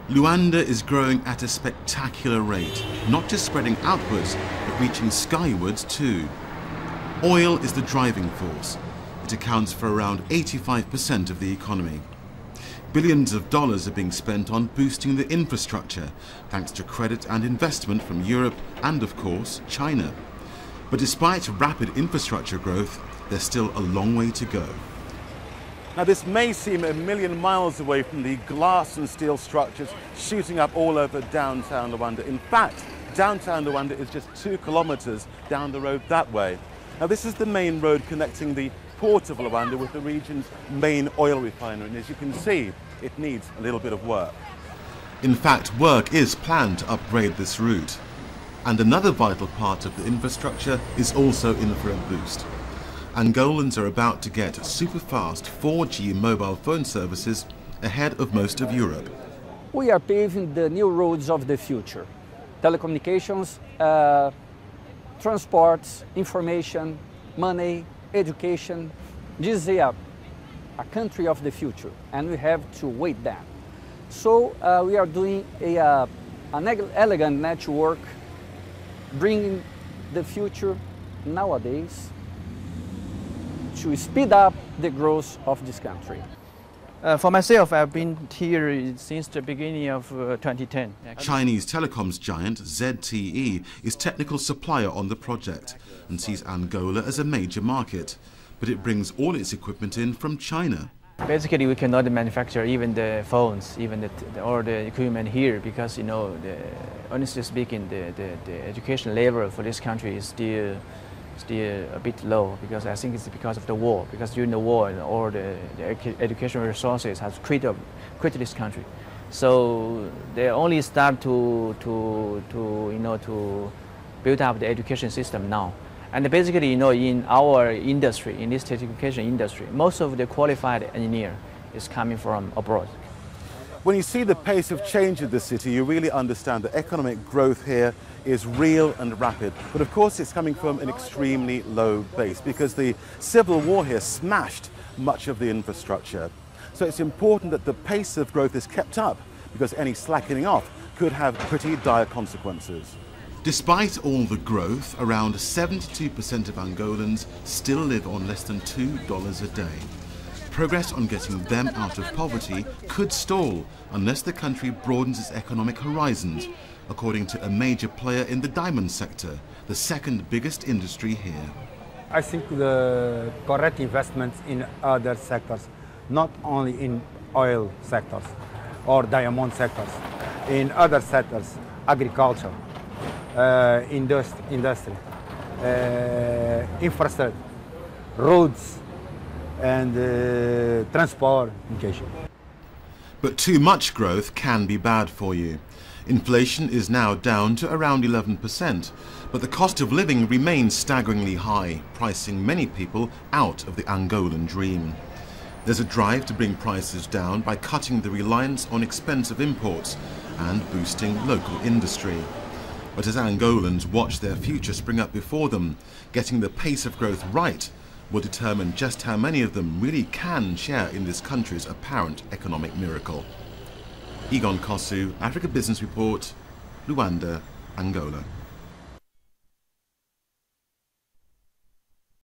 Luanda is growing at a spectacular rate, not just spreading outwards, but reaching skywards too. Oil is the driving force. It accounts for around 85% of the economy. Billions of dollars are being spent on boosting the infrastructure, thanks to credit and investment from Europe and, of course, China. But despite rapid infrastructure growth, there's still a long way to go. Now, this may seem a million miles away from the glass and steel structures shooting up all over downtown Luanda. In fact, downtown Luanda is just 2 kilometers down the road that way. Now, this is the main road connecting the port of Luanda with the region's main oil refinery, and as you can see, it needs a little bit of work. In fact, work is planned to upgrade this route. And another vital part of the infrastructure is also in for a boost. Angolans are about to get super-fast 4G mobile phone services ahead of most of Europe. We are paving the new roads of the future. Telecommunications, transports, information, money, education. This is a country of the future, and we have to wait that. So we are doing an elegant network, bringing the future nowadays to speed up the growth of this country. For myself, I've been here since the beginning of 2010. Chinese telecoms giant ZTE is technical supplier on the project and sees Angola as a major market, but it brings all its equipment in from China. Basically, we cannot manufacture even the phones, even all the equipment here, because, you know, honestly speaking, the education level for this country is still a bit low, because I think it's because of the war. Because during the war, all the educational resources has quit this country. So they only start to build up the education system now. And basically, you know, in our industry, in this telecommunication industry, most of the qualified engineer is coming from abroad. When you see the pace of change in the city, you really understand that economic growth here is real and rapid. But of course, it's coming from an extremely low base because the civil war here smashed much of the infrastructure. So it's important that the pace of growth is kept up, because any slackening off could have pretty dire consequences. Despite all the growth, around 72% of Angolans still live on less than $2 a day. Progress on getting them out of poverty could stall unless the country broadens its economic horizons, according to a major player in the diamond sector, the second biggest industry here. I think the correct investments in other sectors, not only in oil sectors or diamond sectors, in other sectors, agriculture, industry, infrastructure, roads, and transportation. But too much growth can be bad for you. Inflation is now down to around 11%, but the cost of living remains staggeringly high, pricing many people out of the Angolan dream. There's a drive to bring prices down by cutting the reliance on expensive imports and boosting local industry. But as Angolans watch their future spring up before them, getting the pace of growth right will determine just how many of them really can share in this country's apparent economic miracle. Egon Kosu, Africa Business Report, Luanda, Angola.